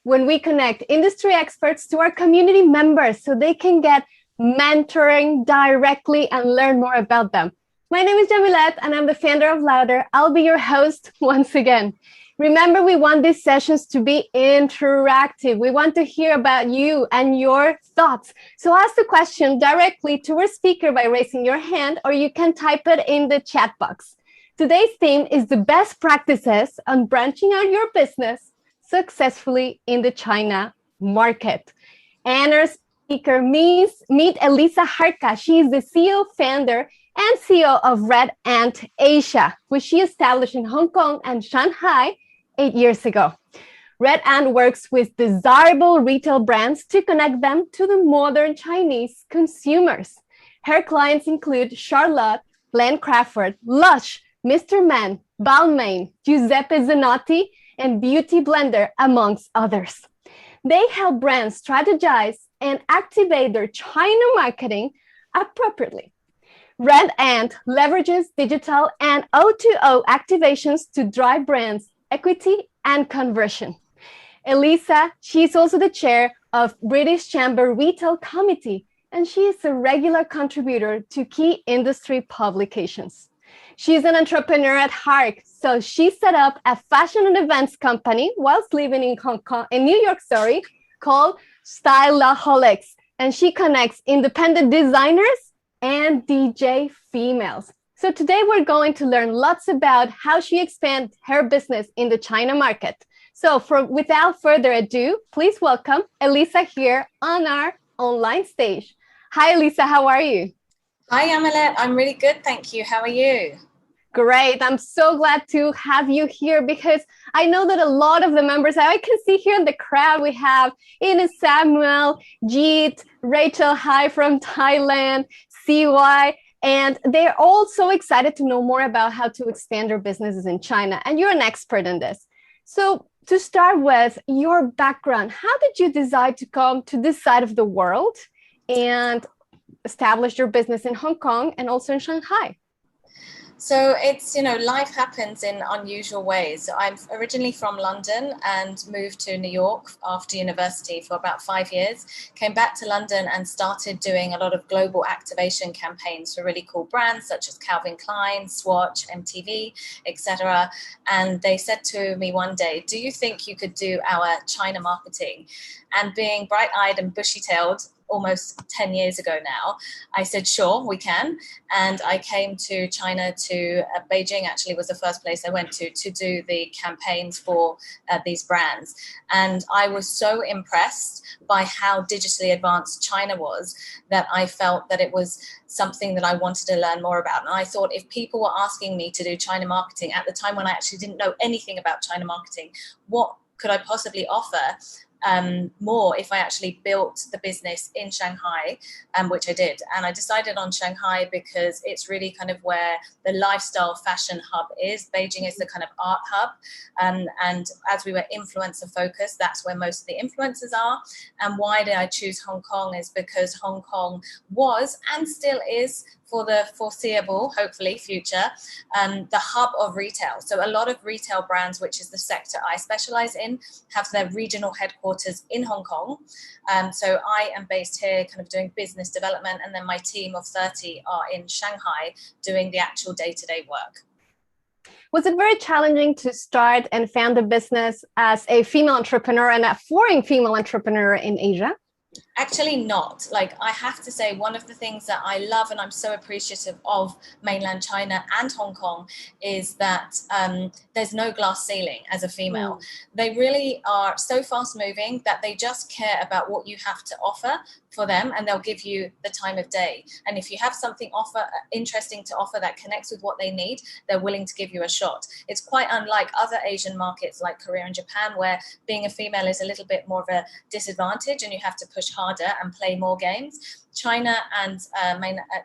When we connect industry experts to our community members so they can get mentoring directly and learn more about them. My name is Yamilette and I'm the founder of Louder. I'll be your host once again. Remember, we want these sessions to be interactive. We want to hear about you and your thoughts. So ask the question directly to our speaker by raising your hand, or you can type it in the chat box. Today's theme is the best practices on branching out your business successfully in the China market. And our speaker meet Elisa Harca. She is the CEO, founder, and CEO of Red Ant Asia, which she established in Hong Kong and Shanghai 8 years ago. Red Ant works with desirable retail brands to connect them to the modern Chinese consumers. Her clients include Charlotte, Crawford, LUSH, Mr. Man, Balmain, Giuseppe Zanotti, and BeautyBlender, amongst others. They help brands strategize and activate their China marketing appropriately. Red Ant leverages digital and O2O activations to drive brands' equity and conversion. Elisa, she's also the chair of British Chamber Retail Committee, and she is a regular contributor to key industry publications. She's an entrepreneur at heart, so she set up a fashion and events company whilst living in New York, called Stylaholics, and she connects independent designers and DJ females. So today we're going to learn lots about how she expands her business in the China market. So without further ado, please welcome Elisa here on our online stage. Hi, Elisa, how are you? Hi, Yamilette. I'm really good, thank you. How are you? Great. I'm so glad to have you here because I know that a lot of the members, I can see here in the crowd, we have Ines Samuel, Jeet, Rachel Hai from Thailand, CY, and they're all so excited to know more about how to expand their businesses in China. And you're an expert in this. So to start with, your background, how did you decide to come to this side of the world and establish your business in Hong Kong and also in Shanghai? So it's, life happens in unusual ways. So I'm originally from London and moved to New York after university for about 5 years, came back to London and started doing a lot of global activation campaigns for really cool brands such as Calvin Klein, Swatch, MTV, etc. And they said to me one day, do you think you could do our China marketing? And being bright-eyed and bushy-tailed, almost 10 years ago now, I said, sure, we can. And I came to China to Beijing, actually was the first place I went to do the campaigns for these brands. And I was so impressed by how digitally advanced China was that I felt that it was something that I wanted to learn more about. And I thought if people were asking me to do China marketing at the time when I actually didn't know anything about China marketing, what could I possibly offer more if I actually built the business in Shanghai, which I did. And I decided on Shanghai because it's really kind of where the lifestyle fashion hub is. Beijing is the kind of art hub. And as we were influencer focused, that's where most of the influencers are. And why did I choose Hong Kong is because Hong Kong was and still is, for the foreseeable, hopefully, future, the hub of retail. So a lot of retail brands, which is the sector I specialize in, have their regional headquarters in Hong Kong. So I am based here kind of doing business development, and then my team of 30 are in Shanghai doing the actual day-to-day work. Was it very challenging to start and found a business as a female entrepreneur and a foreign female entrepreneur in Asia? Actually not. Like, I have to say, one of the things that I love and I'm so appreciative of mainland China and Hong Kong is that there's no glass ceiling as a female. They really are so fast moving that they just care about what you have to offer for them, and they'll give you the time of day. And if you have something interesting to offer that connects with what they need, they're willing to give you a shot. It's quite unlike other Asian markets like Korea and Japan, where being a female is a little bit more of a disadvantage and you have to push harder and play more games. China and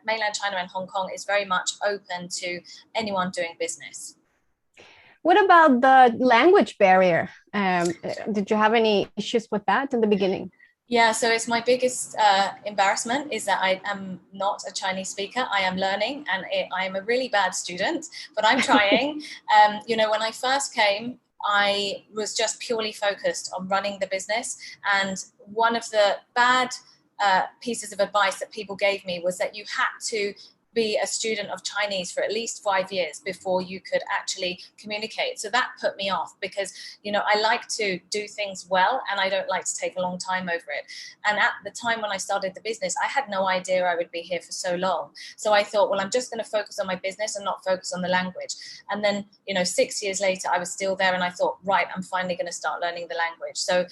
mainland China and Hong Kong is very much open to anyone doing business. What about the language barrier? Did you have any issues with that in the beginning? Yeah, so it's my biggest embarrassment is that I am not a Chinese speaker. I am learning, and I am a really bad student, but I'm trying. When I first came, I was just purely focused on running the business. And one of the bad pieces of advice that people gave me was that you had to be a student of Chinese for at least 5 years before you could actually communicate. So that put me off because, I like to do things well and I don't like to take a long time over it. And at the time when I started the business, I had no idea I would be here for so long. So I thought, well, I'm just going to focus on my business and not focus on the language. And then, 6 years later, I was still there and I thought, right, I'm finally going to start learning the language. So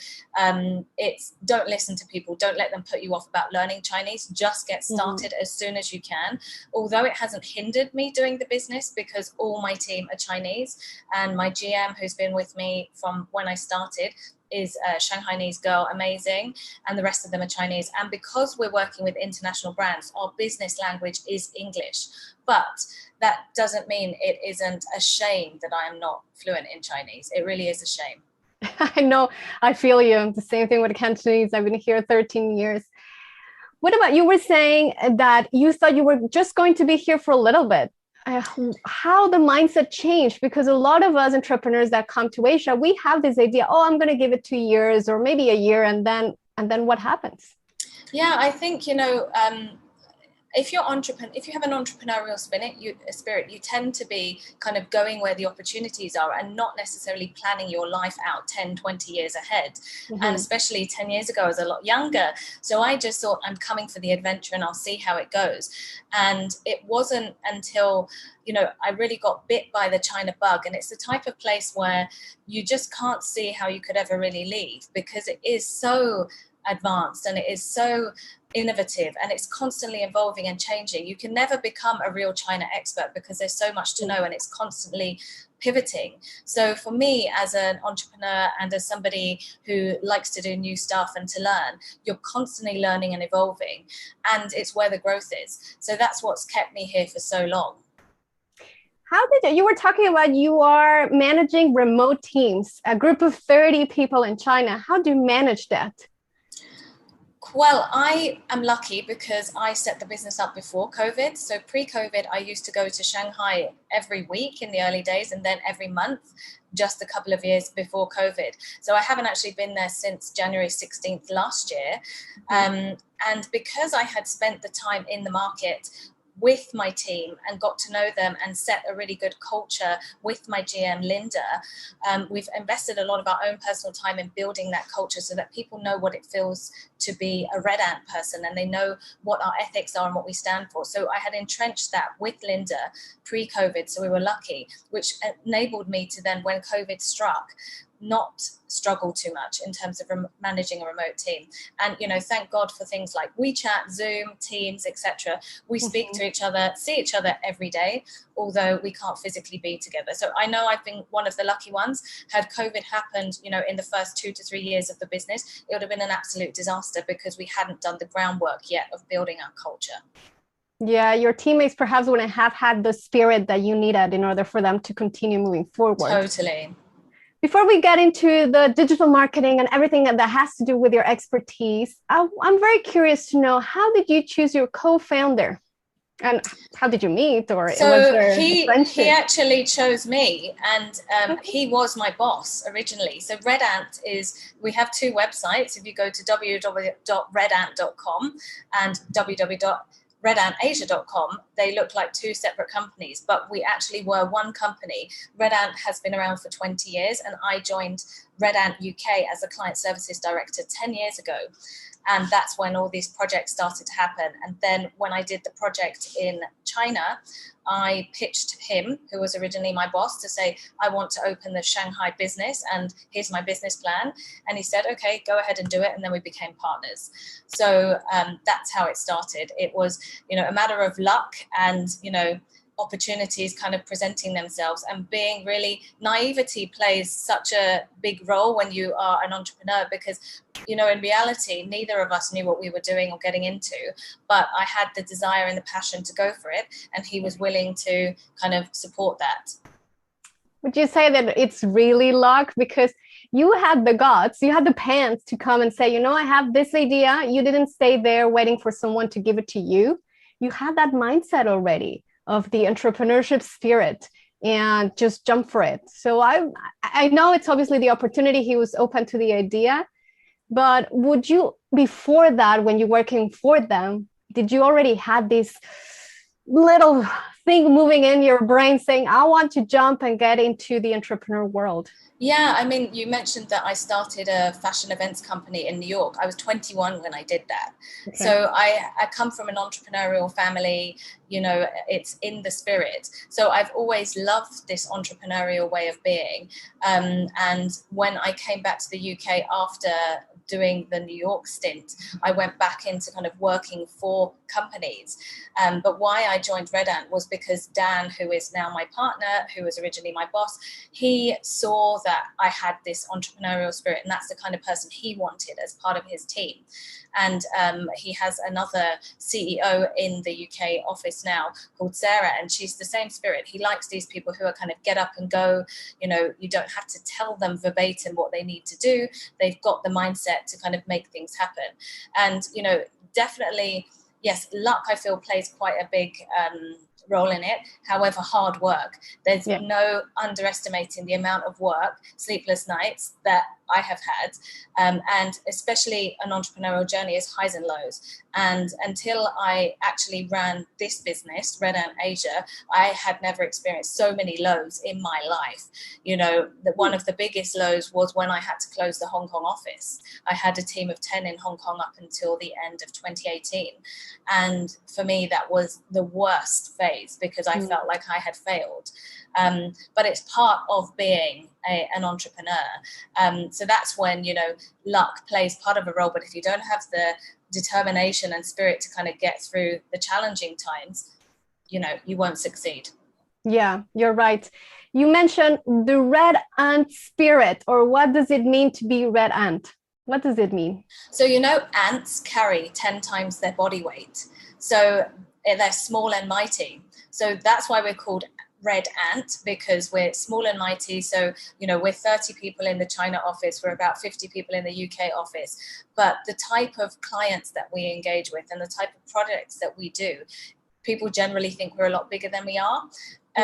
it's don't listen to people. Don't let them put you off about learning Chinese. Just get started as soon as you can. Although it hasn't hindered me doing the business because all my team are Chinese, and my GM, who's been with me from when I started, is a Shanghainese girl, amazing, and the rest of them are Chinese. And because we're working with international brands, our business language is English. But that doesn't mean it isn't a shame that I am not fluent in Chinese. It really is a shame. I know, I feel you. The same thing with Cantonese. I've been here 13 years. What about, you were saying that you thought you were just going to be here for a little bit. How the mindset changed? Because a lot of us entrepreneurs that come to Asia, we have this idea, I'm going to give it 2 years or maybe a year, and then what happens? Yeah, I think, if you have an entrepreneurial spirit, you tend to be kind of going where the opportunities are and not necessarily planning your life out 10, 20 years ahead. And especially 10 years ago, I was a lot younger. So I just thought, I'm coming for the adventure and I'll see how it goes. And it wasn't until, I really got bit by the China bug. And it's the type of place where you just can't see how you could ever really leave, because it is so advanced and it is so innovative and it's constantly evolving and changing. You can never become a real China expert because there's so much to know and it's constantly pivoting. So for me, as an entrepreneur and as somebody who likes to do new stuff and to learn, you're constantly learning and evolving, and it's where the growth is. So that's what's kept me here for so long. How did you were talking about you are managing remote teams, a group of 30 people in China. How do you manage that? Well, I am lucky because I set the business up before COVID. So pre-COVID, I used to go to Shanghai every week in the early days and then every month, just a couple of years before COVID. So I haven't actually been there since January 16th last year. And because I had spent the time in the market with my team and got to know them and set a really good culture with my GM, Linda, we've invested a lot of our own personal time in building that culture so that people know what it feels to be a Red Ant person and they know what our ethics are and what we stand for. So I had entrenched that with Linda pre-COVID, so we were lucky, which enabled me to then, when COVID struck, not struggle too much in terms of managing a remote team. And thank God for things like WeChat, Zoom, Teams, etc. We speak to each other, see each other every day, although we can't physically be together. So I know I've been one of the lucky ones. Had COVID happened in the first 2 to 3 years of the business, it would have been an absolute disaster because we hadn't done the groundwork yet of building our culture. Yeah, your teammates perhaps wouldn't have had the spirit that you needed in order for them to continue moving forward. Totally. Before we get into the digital marketing and everything that has to do with your expertise, I'm very curious to know, how did you choose your co-founder? And how did you meet? Or so he actually chose me, and he was my boss originally. So Red Ant we have 2 websites. If you go to www.redant.com and www.redantasia.com, they look like 2 separate companies, but we actually were one company. Red Ant has been around for 20 years, and I joined Red Ant UK as a client services director 10 years ago. And that's when all these projects started to happen. And then when I did the project in China, I pitched him, who was originally my boss, to say, I want to open the Shanghai business and here's my business plan. And he said, okay, go ahead and do it. And then we became partners. So that's how it started. It was, a matter of luck and, opportunities kind of presenting themselves, and being really, naivety plays such a big role when you are an entrepreneur, because in reality neither of us knew what we were doing or getting into, but I had the desire and the passion to go for it, and he was willing to kind of support that. Would you say that it's really luck? Because you had the guts, you had the pants to come and say, I have this idea. You didn't stay there waiting for someone to give it to you. You had that mindset already of the entrepreneurship spirit and just jump for it. So I know it's obviously the opportunity. He was open to the idea, but would you, before that, when you're working for them, did you already have this little thing moving in your brain saying, I want to jump and get into the entrepreneur world? Yeah, I mean, you mentioned that I started a fashion events company in New York. I was 21 when I did that. Okay. So I come from an entrepreneurial family, it's in the spirit. So I've always loved this entrepreneurial way of being. And when I came back to the UK after doing the New York stint, I went back into kind of working for companies. But why I joined Red Ant was because Dan, who is now my partner, who was originally my boss, he saw that I had this entrepreneurial spirit, and that's the kind of person he wanted as part of his team. And he has another CEO in the UK office now called Sarah, and she's the same spirit. He likes these people who are kind of get up and go. You don't have to tell them verbatim what they need to do. They've got the mindset to kind of make things happen. And, definitely, yes, luck, I feel, plays quite a big role in it. However, hard work. There's no underestimating the amount of work, sleepless nights that I have had, and especially an entrepreneurial journey is highs and lows. And until I actually ran this business, Red Ant Asia, I had never experienced so many lows in my life. One of the biggest lows was when I had to close the Hong Kong office. I had a team of 10 in Hong Kong up until the end of 2018. And for me, that was the worst phase because I felt like I had failed. But it's part of being an entrepreneur. So that's when, luck plays part of a role. But if you don't have the determination and spirit to kind of get through the challenging times, you won't succeed. Yeah, you're right. You mentioned the Red Ant spirit, or what does it mean to be Red Ant? What does it mean? So, ants carry 10 times their body weight. So they're small and mighty. So that's why we're called Red Ant, because we're small and mighty. So, we're 30 people in the China office. We're about 50 people in the UK office. But the type of clients that we engage with and the type of products that we do, people generally think we're a lot bigger than we are.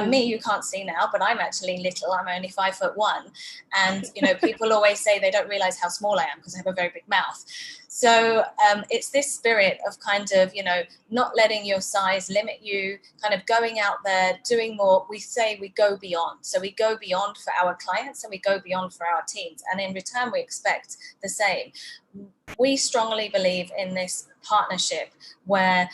Me, you can't see now, but I'm actually little. I'm only 5'1". And, people always say they don't realize how small I am because I have a very big mouth. So it's this spirit of kind of, not letting your size limit you, kind of going out there, doing more. We say we go beyond. So we go beyond for our clients and we go beyond for our teams. And in return, we expect the same. We strongly believe in this partnership where,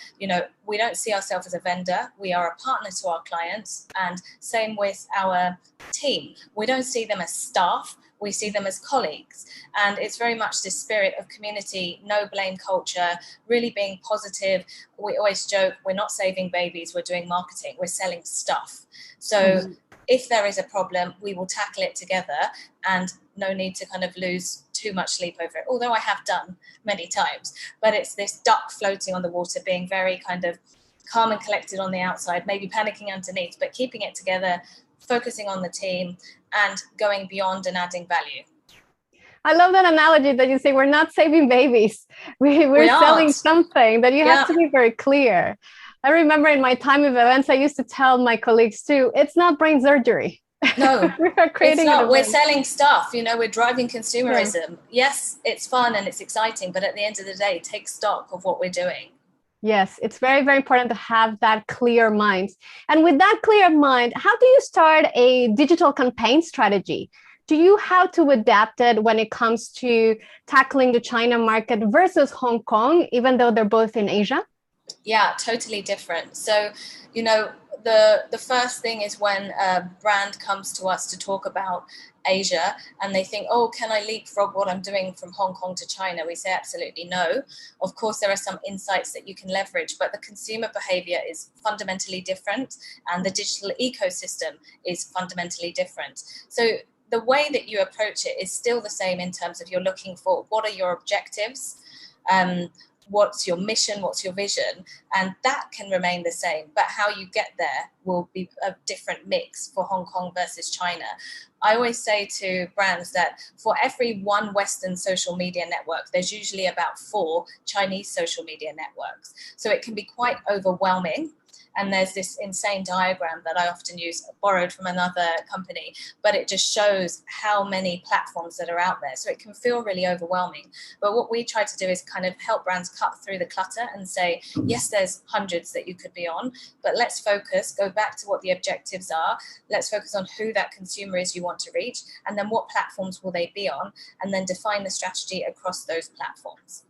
we don't see ourselves as a vendor. We are a partner to our clients, and same with our team. We don't see them as staff. We see them as colleagues. And it's very much this spirit of community, no blame culture, really being positive. We always joke, we're not saving babies, we're doing marketing, we're selling stuff. So if there is a problem, we will tackle it together, and no need to kind of lose too much sleep over it, although I have done many times. But it's this duck floating on the water, being very kind of calm and collected on the outside, maybe panicking underneath, but keeping it together, focusing on the team and going beyond and adding value. I love that analogy that you say we're not saving babies. We're selling something, that you have to be very clear. I remember in my time of events, I used to tell my colleagues too, it's not brain surgery. No, it's not. We're selling stuff, we're driving consumerism. Yeah. Yes, it's fun and it's exciting, but at the end of the day, take stock of what we're doing. Yes, it's very, very important to have that clear mind. And with that clear mind, how do you start a digital campaign strategy? Do you have to adapt it when it comes to tackling the China market versus Hong Kong, even though they're both in Asia? Yeah, totally different. So, the first thing is when a brand comes to us to talk about Asia and they think, oh, can I leapfrog what I'm doing from Hong Kong to China? We say absolutely no. Of course, there are some insights that you can leverage, but the consumer behavior is fundamentally different and the digital ecosystem is fundamentally different. So the way that you approach it is still the same in terms of you're looking for what are your objectives, what's your mission, what's your vision, and that can remain the same. But how you get there will be a different mix for Hong Kong versus China. I always say to brands that for every one Western social media network, there's usually about 4 Chinese social media networks. So it can be quite overwhelming. And there's this insane diagram that I often use, borrowed from another company, but it just shows how many platforms that are out there. So it can feel really overwhelming. But what we try to do is kind of help brands cut through the clutter and say, yes, there's hundreds that you could be on, but let's focus, go back to what the objectives are. Let's focus on who that consumer is you want to reach, and then what platforms will they be on, and then define the strategy across those platforms.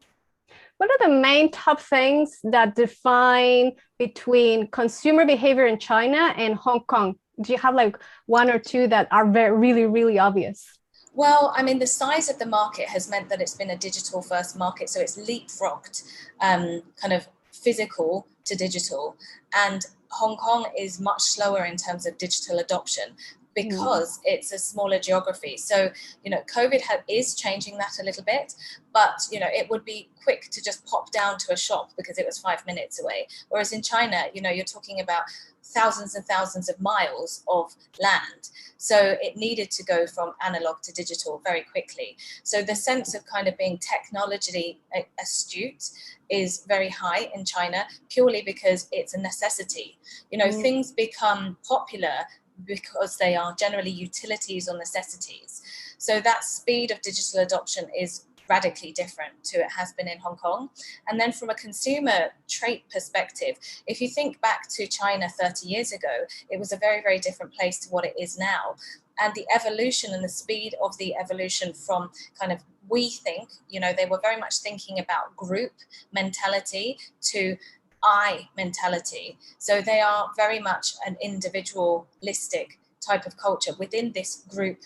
What are the main top things that define between consumer behavior in China and Hong Kong? Do you have like 1 or 2 that are really, really obvious? Well, I mean, the size of the market has meant that it's been a digital first market. So it's leapfrogged kind of physical to digital. And Hong Kong is much slower in terms of digital adoption, because it's a smaller geography. So, COVID is changing that a little bit, but, it would be quick to just pop down to a shop because it was 5 minutes away. Whereas in China, you're talking about thousands and thousands of miles of land. So it needed to go from analog to digital very quickly. So the sense of kind of being technologically astute is very high in China, purely because it's a necessity. Things become popular because they are generally utilities or necessities. So that speed of digital adoption is radically different to it has been in Hong Kong. And then from a consumer trait perspective, if you think back to China 30 years ago, it was a very, very different place to what it is now. And the evolution and the speed of the evolution from kind of, we think, they were very much thinking about group mentality to I mentality. So they are very much an individualistic type of culture within this group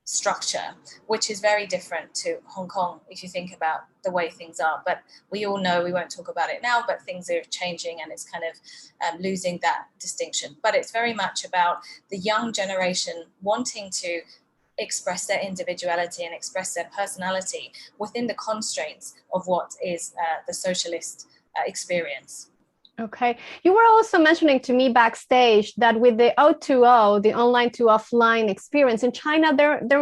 structure, which is very different to Hong Kong if you think about the way things are. But we all know, we won't talk about it now, but things are changing and it's kind of losing that distinction. But it's very much about the young generation wanting to express their individuality and express their personality within the constraints of what is the socialist experience. Okay. You were also mentioning to me backstage that with the O2O, the online to offline experience in China,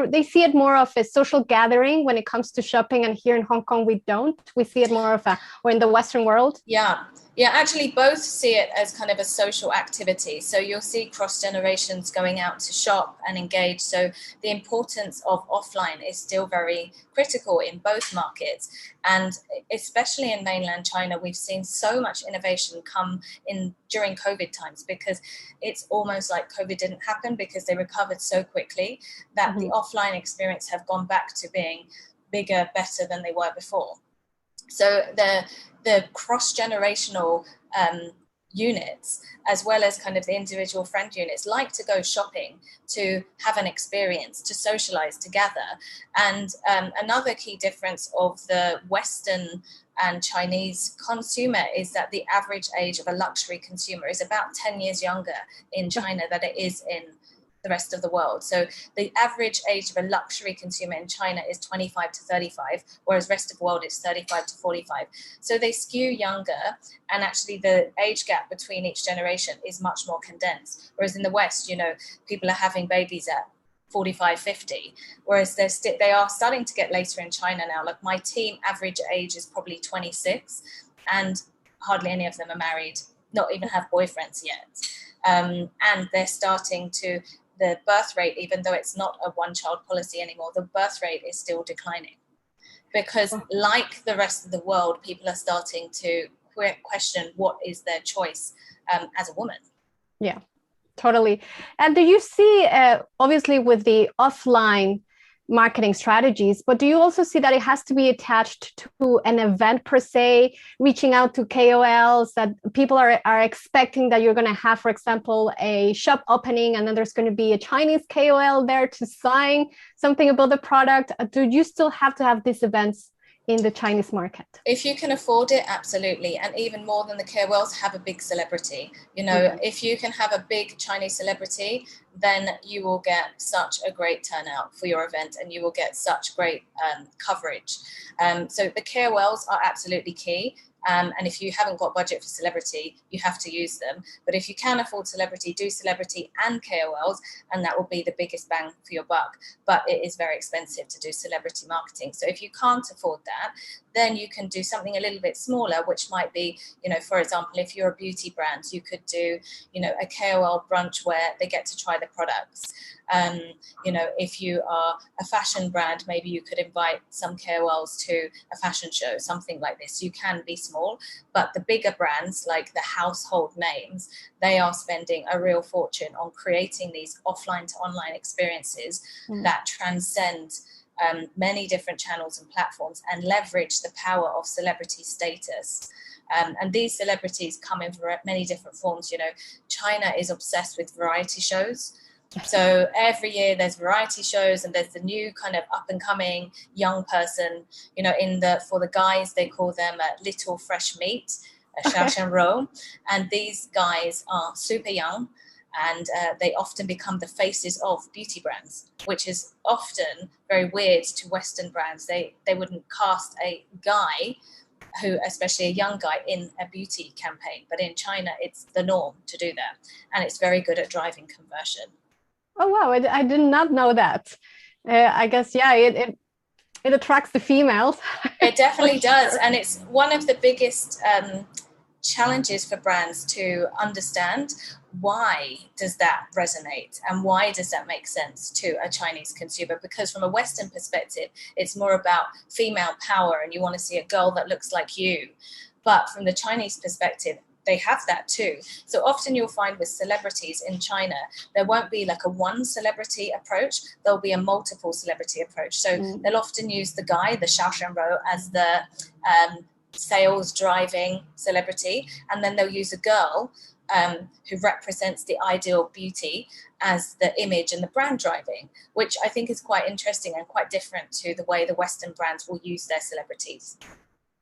they see it more of a social gathering when it comes to shopping. And here in Hong Kong, we don't. We see it more of or in the Western world. Yeah, actually both see it as kind of a social activity. So you'll see cross generations going out to shop and engage. So the importance of offline is still very critical in both markets. And especially in mainland China, we've seen so much innovation come in during COVID times, because it's almost like COVID didn't happen, because they recovered so quickly that the offline experience have gone back to being bigger, better than they were before. So the cross-generational units, as well as kind of the individual friend units, like to go shopping, to have an experience, to socialize together. And another key difference of the Western and Chinese consumer is that the average age of a luxury consumer is about 10 years younger in China than it is in the rest of the world. So the average age of a luxury consumer in China is 25 to 35, whereas rest of the world is 35 to 45. So they skew younger, and actually the age gap between each generation is much more condensed. Whereas in the West, people are having babies at 45, 50, whereas they are starting to get later in China now. Like my team average age is probably 26, and hardly any of them are married, not even have boyfriends yet. And they're starting to, the birth rate, even though it's not a one-child policy anymore, the birth rate is still declining, because like the rest of the world, people are starting to question what is their choice as a woman. Yeah, totally. And do you see, obviously with the offline marketing strategies, but do you also see that it has to be attached to an event per se, reaching out to KOLs that people are expecting that you're going to have, for example, a shop opening, and then there's going to be a Chinese KOL there to sign something about the product? Do you still have to have these events in the Chinese market? If you can afford it, absolutely. And even more than the KOLs, have a big celebrity. If you can have a big Chinese celebrity, then you will get such a great turnout for your event, and you will get such great coverage. So the KOLs are absolutely key. And if you haven't got budget for celebrity, you have to use them. But if you can afford celebrity, do celebrity and KOLs, and that will be the biggest bang for your buck. But it is very expensive to do celebrity marketing. So if you can't afford that, then you can do something a little bit smaller, which might be, for example, if you're a beauty brand, you could do, a KOL brunch where they get to try the products. If you are a fashion brand, maybe you could invite some KOLs to a fashion show, something like this. You can be small, but the bigger brands, like the household names, they are spending a real fortune on creating these offline to online experiences that transcend many different channels and platforms and leverage the power of celebrity status. And these celebrities come in many different forms. China is obsessed with variety shows. So every year there's variety shows, and there's the new kind of up and coming young person, for the guys, they call them little fresh meat, xiao. And these guys are super young, and they often become the faces of beauty brands, which is often very weird to Western brands. They wouldn't cast a guy who, especially a young guy, in a beauty campaign. But in China, it's the norm to do that. And it's very good at driving conversion. Oh, wow. I did not know that. I guess, yeah, it attracts the females. It definitely does. And it's one of the biggest challenges for brands to understand. Why does that resonate, and why does that make sense to a Chinese consumer? Because from a Western perspective, it's more about female power and you want to see a girl that looks like you. But from the Chinese perspective, they have that too. So often you'll find with celebrities in China, there won't be like a one celebrity approach. There'll be a multiple celebrity approach. So they'll often use the guy, the xiao, as the sales driving celebrity. And then they'll use a girl who represents the ideal beauty as the image and the brand driving, which I think is quite interesting and quite different to the way the Western brands will use their celebrities.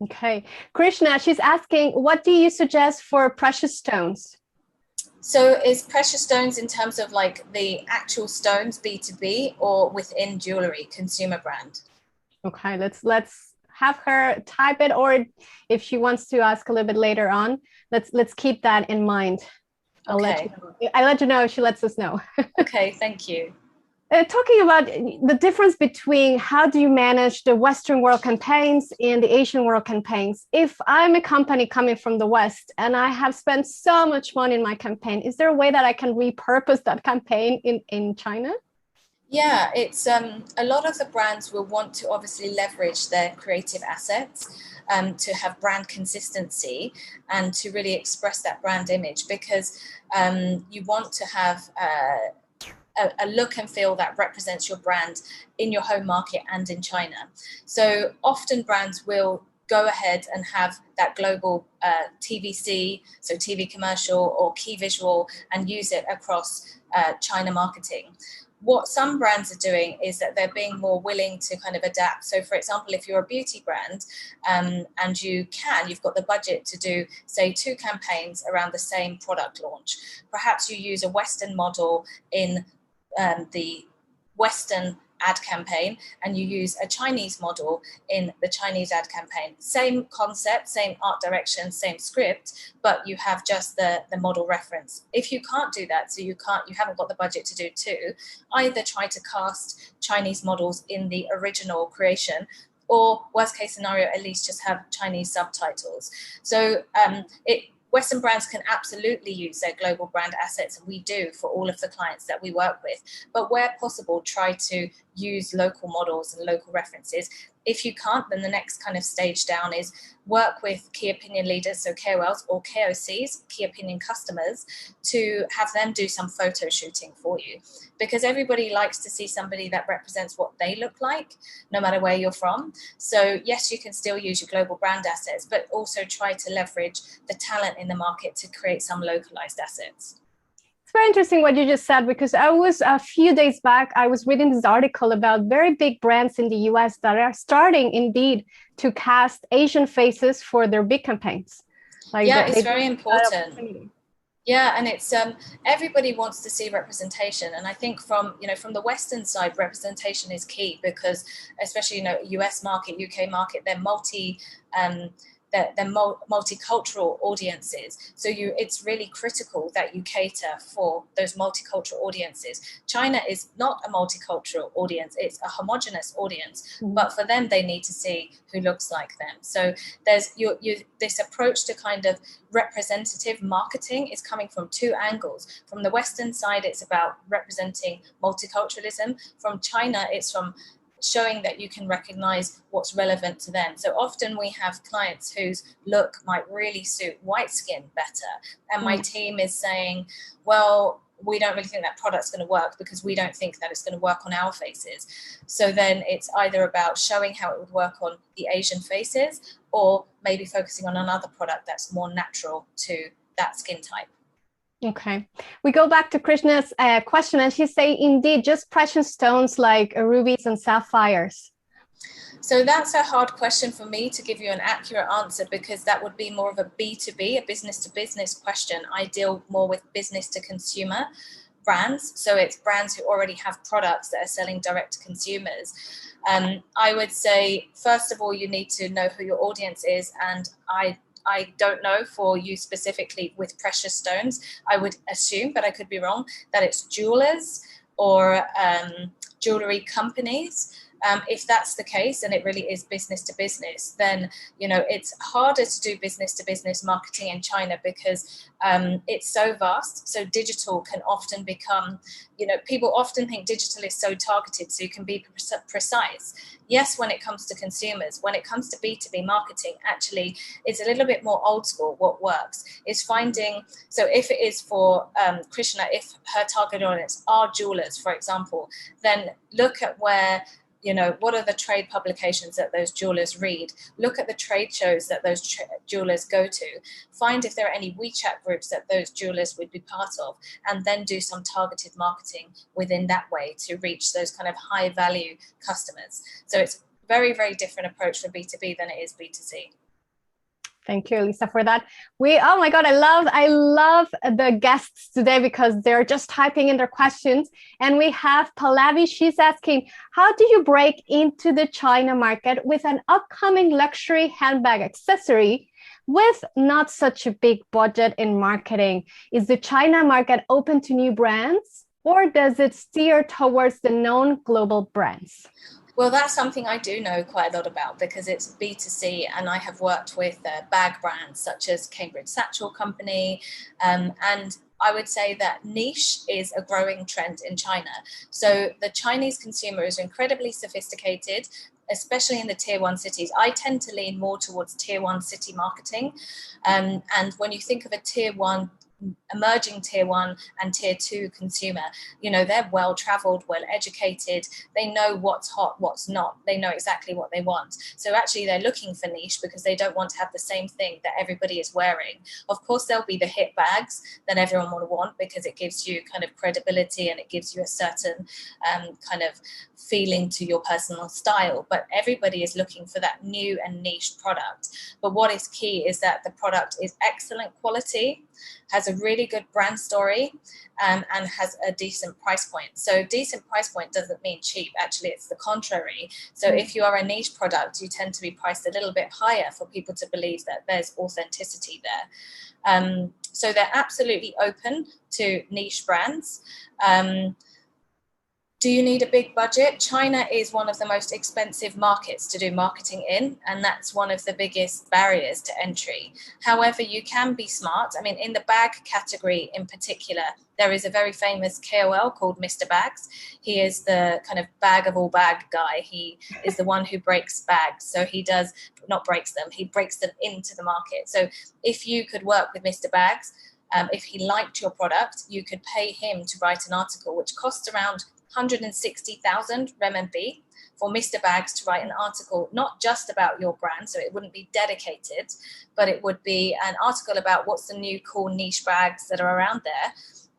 Okay. Krishna, she's asking, what do you suggest for precious stones? So is precious stones in terms of like the actual stones B2B or within jewelry, consumer brand? Okay, let's have her type it, or if she wants to ask a little bit later on, let's keep that in mind. I'll let you know if she lets us know. Okay, thank you. Talking about the difference between how do you manage the Western world campaigns and the Asian world campaigns. If I'm a company coming from the West and I have spent so much money in my campaign, is there a way that I can repurpose that campaign in China? Yeah, it's a lot of the brands will want to obviously leverage their creative assets to have brand consistency and to really express that brand image, because you want to have a look and feel that represents your brand in your home market and in China. So often brands will go ahead and have that global TVC, so TV commercial or key visual, and use it across China marketing. What some brands are doing is that they're being more willing to kind of adapt. So for example, if you're a beauty brand and you've got the budget to do, say, 2 campaigns around the same product launch, perhaps you use a Western model in the Western ad campaign and you use a Chinese model in the Chinese ad campaign. Same concept, same art direction, same script, but you have just the model reference. If you can't do that, so you haven't got the budget to do 2, either try to cast Chinese models in the original creation, or worst case scenario, at least just have Chinese subtitles. So Western brands can absolutely use their global brand assets, and we do for all of the clients that we work with. But where possible, try to use local models and local references. If you can't, then the next kind of stage down is work with key opinion leaders, so KOLs or KOCs, key opinion customers, to have them do some photo shooting for you. Because everybody likes to see somebody that represents what they look like, no matter where you're from. So yes, you can still use your global brand assets, but also try to leverage the talent in the market to create some localized assets. It's very interesting what you just said, because a few days back, I was reading this article about very big brands in the US that are starting indeed to cast Asian faces for their big campaigns. It's very important. Yeah, and it's everybody wants to see representation, and I think from the Western side, representation is key, because especially US market, UK market, they're multi they're multicultural audiences. So it's really critical that you cater for those multicultural audiences. China is not a multicultural audience, it's a homogenous audience, but for them, they need to see who looks like them. So there's this approach to kind of representative marketing is coming from two angles. From the Western side, it's about representing multiculturalism. From China, it's from showing that you can recognize what's relevant to them. So often we have clients whose look might really suit white skin better. And my team is saying, well, we don't really think that product's going to work because we don't think that it's going to work on our faces. So then it's either about showing how it would work on the Asian faces, or maybe focusing on another product that's more natural to that skin type. Okay, we go back to Krishna's question, and she say, indeed, just precious stones like rubies and sapphires. So that's a hard question for me to give you an accurate answer, because that would be more of a B2B, a business to business question. I deal more with business to consumer brands. So it's brands who already have products that are selling direct to consumers. I would say, first of all, you need to know who your audience is. And I don't know for you specifically with precious stones. I would assume, but I could be wrong, that it's jewelers or jewelry companies. If that's the case, and it really is business to business, then, you know, it's harder to do business to business marketing in China because it's so vast. So digital can often become, you know, people often think digital is so targeted, so you can be precise. Yes, when it comes to consumers, when it comes to B2B marketing, actually, it's a little bit more old school. What works is finding, so if it is for Krishna, if her target audience are jewelers, for example, then look at where, you know, what are the trade publications that those jewelers read? Look at the trade shows that those jewelers go to. Find if there are any WeChat groups that those jewelers would be part of, and then do some targeted marketing within that way to reach those kind of high value customers. So it's very, very different approach for B2B than it is B2C. Thank you, Elisa, for that. Oh my God, I love the guests today because they're just typing in their questions. And we have Pallavi. She's asking, how do you break into the China market with an upcoming luxury handbag accessory with not such a big budget in marketing? Is the China market open to new brands, or does it steer towards the known global brands? Well, that's something I do know quite a lot about because it's B2C, and I have worked with bag brands such as Cambridge Satchel Company, and I would say that niche is a growing trend in China. So the Chinese consumer is incredibly sophisticated, especially in the tier one cities. I tend to lean more towards tier one city marketing. And when you think of a tier one, emerging tier one and tier two consumer, you know, they're well traveled, well educated, they know what's hot, what's not, they know exactly what they want. So actually they're looking for niche because they don't want to have the same thing that everybody is wearing. Of course, there'll be the hit bags that everyone will want because it gives you kind of credibility and it gives you a certain kind of feeling to your personal style, but everybody is looking for that new and niche product. But what is key is that the product is excellent quality, has a really good brand story, and has a decent price point. So decent price point doesn't mean cheap. Actually, it's the contrary. So if you are a niche product, you tend to be priced a little bit higher for people to believe that there's authenticity there. So they're absolutely open to niche brands. Do you need a big budget? China is one of the most expensive markets to do marketing in, and that's one of the biggest barriers to entry. However, you can be smart. I mean, in the bag category in particular, there is a very famous KOL called Mr. Bags. He is the kind of bag of all bag guy. He is the one who breaks bags. So he does not breaks them, he breaks them into the market. So if you could work with Mr. Bags, if he liked your product, you could pay him to write an article, which costs around 160,000 renminbi for Mr. Bags to write an article, not just about your brand, so it wouldn't be dedicated, but it would be an article about what's the new cool niche bags that are around there,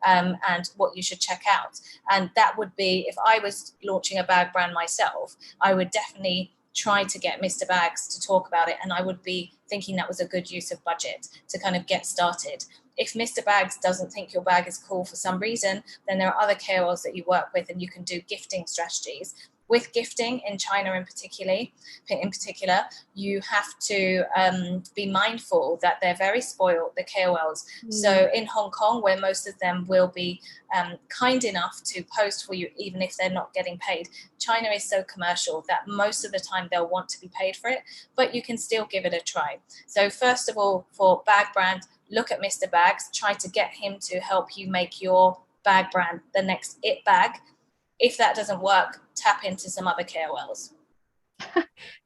and what you should check out. And that would be, if I was launching a bag brand myself, I would definitely try to get Mr. Bags to talk about it, and I would be thinking that was a good use of budget to kind of get started. If Mr. Bags doesn't think your bag is cool for some reason, then there are other KOLs that you work with, and you can do gifting strategies with gifting in China in particular, you have to be mindful that they're very spoiled, the KOLs. So in Hong Kong, where most of them will be kind enough to post for you, even if they're not getting paid, China is so commercial that most of the time they'll want to be paid for it, but you can still give it a try. So first of all, for bag brand, look at Mr. Bags, try to get him to help you make your bag brand the next it bag. If that doesn't work, tap into some other KOLs.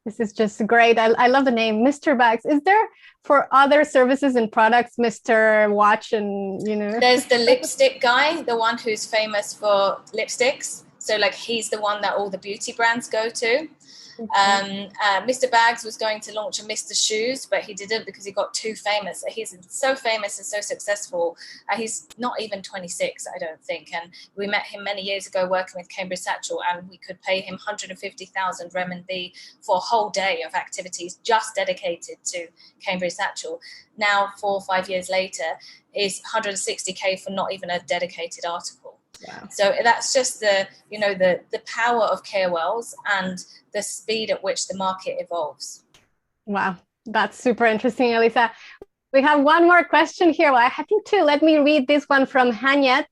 This is just great. I love the name, Mr. Bags. Is there for other services and products, Mr. Watch and, you know? There's the lipstick guy, the one who's famous for lipsticks. So like he's the one that all the beauty brands go to. Mr. Bags was going to launch a Mr. Shoes, but he didn't because he got too famous. He's so famous and so successful. He's not even 26, I don't think. And we met him many years ago working with Cambridge Satchel, and we could pay him 150,000 renminbi for a whole day of activities just dedicated to Cambridge Satchel. Now, 4 or 5 years later, is 160K for not even a dedicated article. Wow. So that's just the power of KOLs and the speed at which the market evolves. Wow, that's super interesting, Elisa. We have one more question here. Well, I think two. Let me read this one from Hanyet.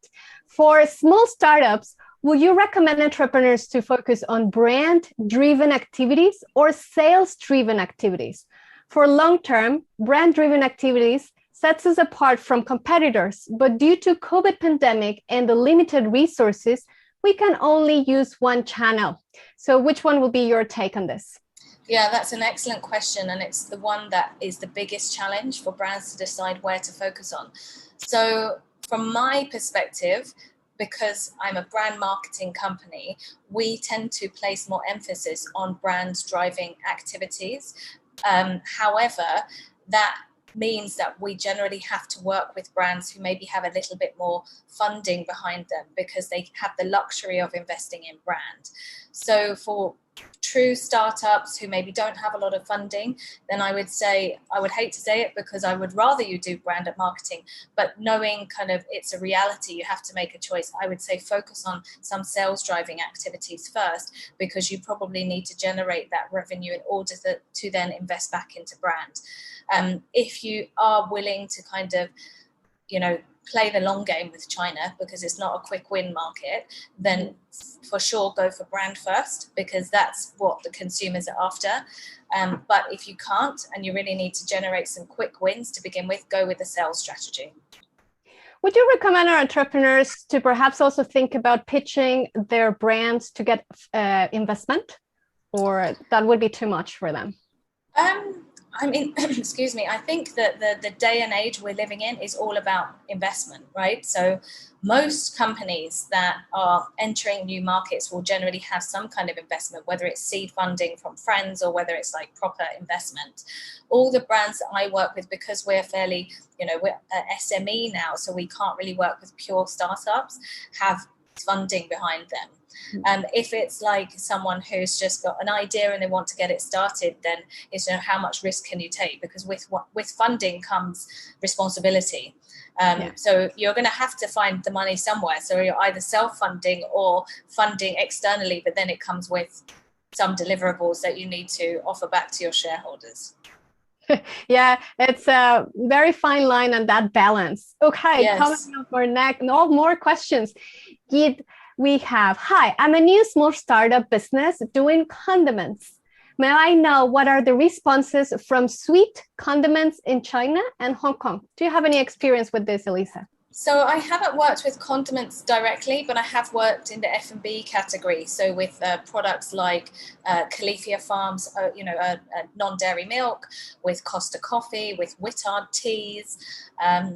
For small startups, would you recommend entrepreneurs to focus on brand-driven activities or sales-driven activities? For long-term, brand-driven activities sets us apart from competitors, but due to COVID pandemic and the limited resources, we can only use one channel. So which one will be your take on this? Yeah, that's an excellent question. And it's the one that is the biggest challenge for brands to decide where to focus on. So from my perspective, because I'm a brand marketing company, we tend to place more emphasis on brand driving activities. However, that means that we generally have to work with brands who maybe have a little bit more funding behind them because they have the luxury of investing in brand. So for true startups who maybe don't have a lot of funding, then I would say, I would hate to say it because I would rather you do brand marketing, but knowing kind of it's a reality, you have to make a choice. I would say focus on some sales driving activities first, because you probably need to generate that revenue in order to then invest back into brand. If you are willing to kind of, play the long game with China, because it's not a quick win market, then for sure go for brand first, because that's what the consumers are after. But if you can't, and you really need to generate some quick wins to begin with, go with the sales strategy. Would you recommend our entrepreneurs to perhaps also think about pitching their brands to get investment, or that would be too much for them? Excuse me, I think that the day and age we're living in is all about investment, right? So most companies that are entering new markets will generally have some kind of investment, whether it's seed funding from friends or whether it's like proper investment. All the brands that I work with, because we're fairly, we're an SME now, so we can't really work with pure startups, have funding behind them. If it's like someone who's just got an idea and they want to get it started, then it's how much risk can you take? Because with funding comes responsibility. So you're going to have to find the money somewhere. So you're either self-funding or funding externally, but then it comes with some deliverables that you need to offer back to your shareholders. Yeah, it's a very fine line on that balance. Okay, yes. Coming up for next, no more questions. We have, hi, I'm a new small startup business doing condiments. May I know what are the responses from sweet condiments in China and Hong Kong? Do you have any experience with this, Elisa? So I haven't worked with condiments directly, but I have worked in the F&B category. So with products like Califia Farms, non-dairy milk, with Costa Coffee, with Wittard teas.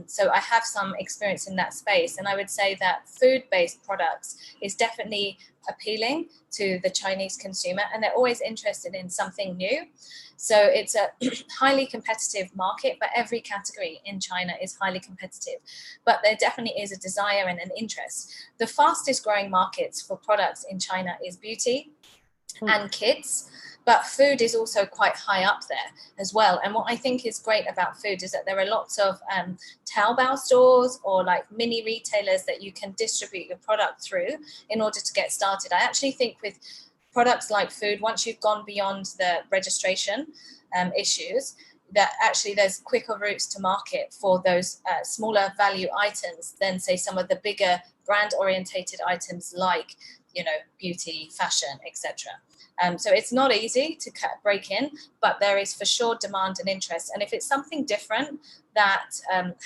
So I have some experience in that space. And I would say that food-based products is definitely appealing to the Chinese consumer, and they're always interested in something new. So it's a highly competitive market, but every category in China is highly competitive. But there definitely is a desire and an interest. The fastest growing markets for products in China is beauty and kids, but food is also quite high up there as well. And what I think is great about food is that there are lots of Taobao stores or like mini retailers that you can distribute your product through in order to get started. I actually think with products like food, once you've gone beyond the registration issues, that actually there's quicker routes to market for those smaller value items than, say, some of the bigger brand orientated items like, you know, beauty, fashion, etc. So it's not easy to break in, but there is for sure demand and interest. And if it's something different that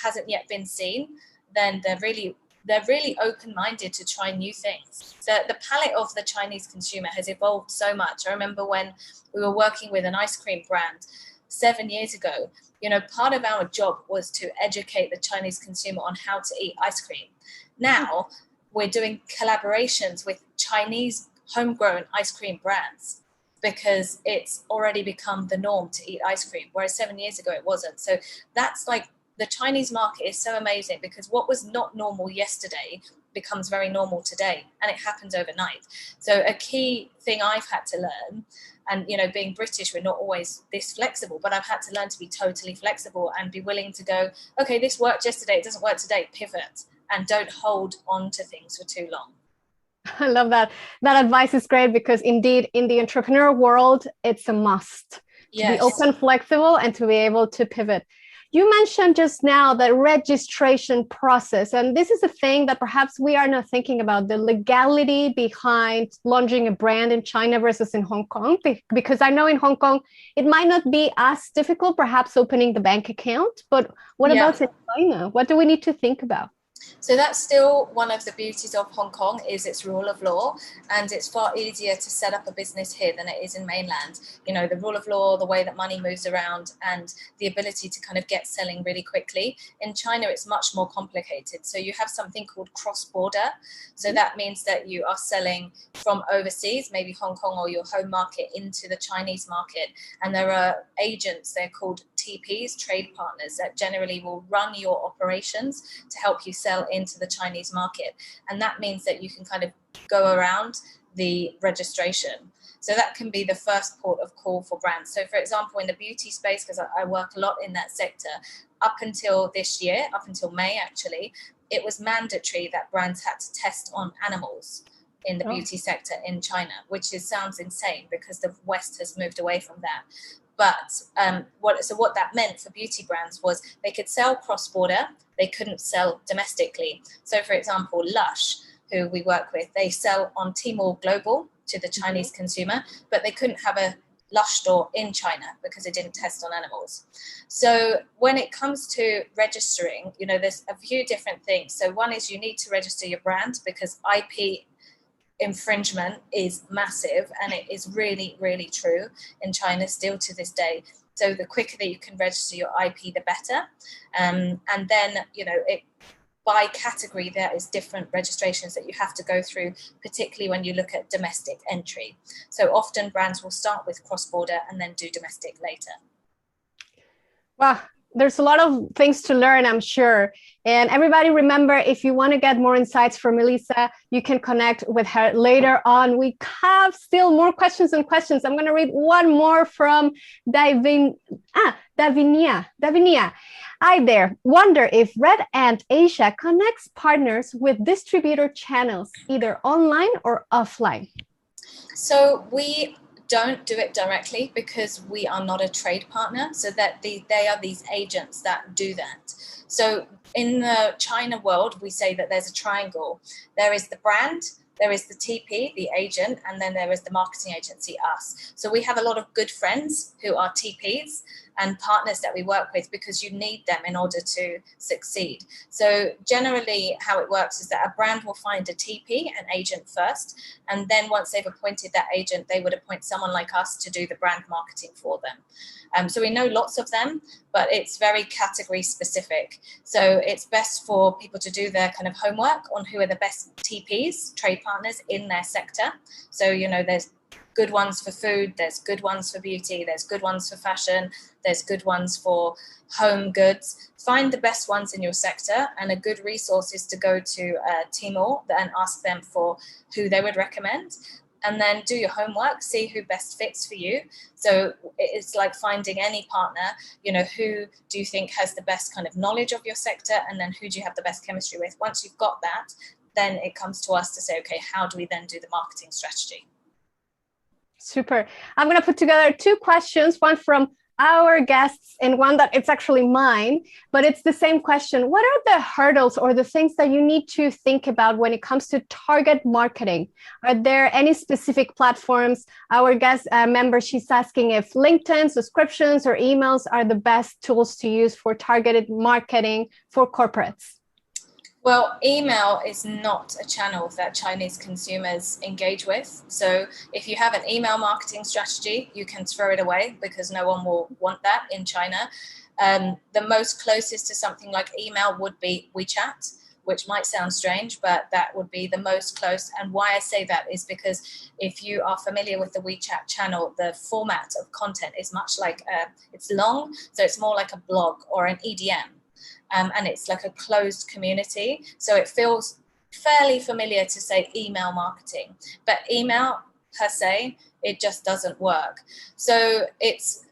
hasn't yet been seen, then they're really open-minded to try new things. The palette of the Chinese consumer has evolved so much. I remember when we were working with an ice cream brand 7 years ago, you know, part of our job was to educate the Chinese consumer on how to eat ice cream. Now we're doing collaborations with Chinese homegrown ice cream brands because it's already become the norm to eat ice cream, whereas 7 years ago it wasn't. So that's like, the Chinese market is so amazing because what was not normal yesterday becomes very normal today, and it happens overnight. So a key thing I've had to learn, and, you know, being British, we're not always this flexible, but I've had to learn to be totally flexible and be willing to go, okay, this worked yesterday, it doesn't work today, pivot, and don't hold on to things for too long. I love that. That advice is great because indeed in the entrepreneur world, it's a must to be open, flexible, and to be able to pivot. You mentioned just now the registration process, and this is a thing that perhaps we are not thinking about, the legality behind launching a brand in China versus in Hong Kong, because I know in Hong Kong, it might not be as difficult, perhaps opening the bank account, but what about in China? What do we need to think about? So that's still one of the beauties of Hong Kong, is its rule of law, and it's far easier to set up a business here than it is in mainland. You know, the rule of law, the way that money moves around, and the ability to kind of get selling really quickly. In China, it's much more complicated. So you have something called cross-border. So that means that you are selling from overseas, maybe Hong Kong or your home market, into the Chinese market. And there are agents, they're called TPs, trade partners, that generally will run your operations to help you sell into the Chinese market. And that means that you can kind of go around the registration. So that can be the first port of call for brands. So for example, in the beauty space, because I work a lot in that sector, up until this year, up until May actually, it was mandatory that brands had to test on animals in the beauty sector in China, which sounds insane because the West has moved away from that. But what that meant for beauty brands was they could sell cross-border, they couldn't sell domestically. So for example, LUSH, who we work with, they sell on Tmall Global to the Chinese consumer, but they couldn't have a LUSH store in China because it didn't test on animals. So when it comes to registering, you know, there's a few different things. So one is you need to register your brand because IP infringement is massive, and it is really, really true in China still to this day. So the quicker that you can register your IP, the better. And then, you know, by category, there is different registrations that you have to go through, particularly when you look at domestic entry. So often brands will start with cross-border and then do domestic later. Wow, there's a lot of things to learn, I'm sure. And everybody remember, if you want to get more insights from Elisa, you can connect with her later on. We have still more questions and questions. I'm going to read one more from Davinia. Hi there. Wonder if Red Ant Asia connects partners with distributor channels, either online or offline. So we don't do it directly because we are not a trade partner, so that they are these agents that do that. So in the China world, we say that there's a triangle. There is the brand, there is the TP, the agent, and then there is the marketing agency, us. So we have a lot of good friends who are TPs and partners that we work with because you need them in order to succeed. So generally how it works is that a brand will find a TP, an agent first, and then once they've appointed that agent, they would appoint someone like us to do the brand marketing for them. So we know lots of them, but it's very category specific. So it's best for people to do their kind of homework on who are the best TPs, trade partners in their sector. So, you know, there's good ones for food, there's good ones for beauty, there's good ones for fashion, there's good ones for home goods. Find the best ones in your sector, and a good resource is to go to Tmall and ask them for who they would recommend. And then do your homework, see who best fits for you. So it's like finding any partner, you know, who do you think has the best kind of knowledge of your sector, and then who do you have the best chemistry with? Once you've got that, then it comes to us to say, okay, how do we then do the marketing strategy? Super. I'm going to put together two questions, one from our guests and one that it's actually mine, but it's the same question. What are the hurdles or the things that you need to think about when it comes to target marketing? Are there any specific platforms? Our guest member, she's asking if LinkedIn subscriptions or emails are the best tools to use for targeted marketing for corporates. Well, email is not a channel that Chinese consumers engage with. So if you have an email marketing strategy, you can throw it away because no one will want that in China. The most closest to something like email would be WeChat, which might sound strange, but that would be the most close. And why I say that is because if you are familiar with the WeChat channel, the format of content is much like, it's long, so it's more like a blog or an EDM. And it's like a closed community. So it feels fairly familiar to say email marketing, but email per se, it just doesn't work. So it's